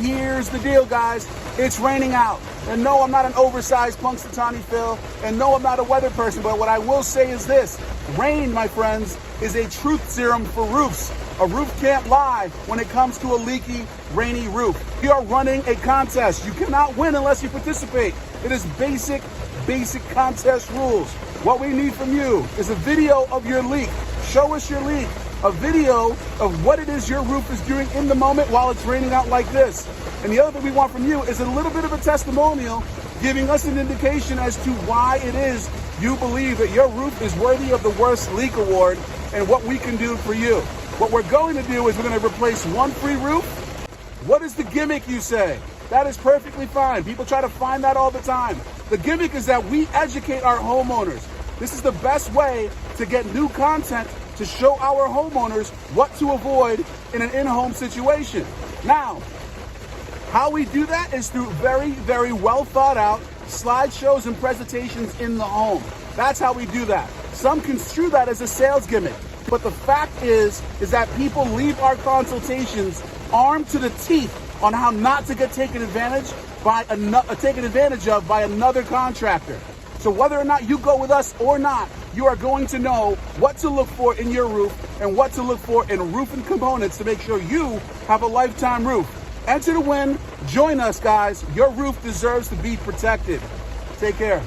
here's the deal, guys. It's raining out. And no, I'm not an oversized Punxsutawney Phil. And no, I'm not a weather person. But what I will say is this. Rain, my friends, is a truth serum for roofs. A roof can't lie when it comes to a leaky, rainy roof. We are running a contest. You cannot win unless you participate. It is basic contest rules. What we need from you is a video of your leak. Show us your leak. A video of what it is your roof is doing in the moment while it's raining out like this. And the other thing we want from you is a little bit of a testimonial, giving us an indication as to why it is you believe that your roof is worthy of the Worst Leak Award and what we can do for you. What we're going to do is we're going to replace one free roof. What is the gimmick, you say? That is perfectly fine. People try to find that all the time. The gimmick is that we educate our homeowners. This is the best way to get new content to show our homeowners what to avoid in an in-home situation. Now, how we do that is through very well thought out slideshows and presentations in the home. That's how we do that. Some construe that as a sales gimmick, but the fact is that people leave our consultations armed to the teeth on how not to get taken advantage of by another contractor. So whether or not you go with us or not, you are going to know what to look for in your roof and what to look for in roofing components to make sure you have a lifetime roof. Enter to win. Join us, guys. Your roof deserves to be protected. Take care.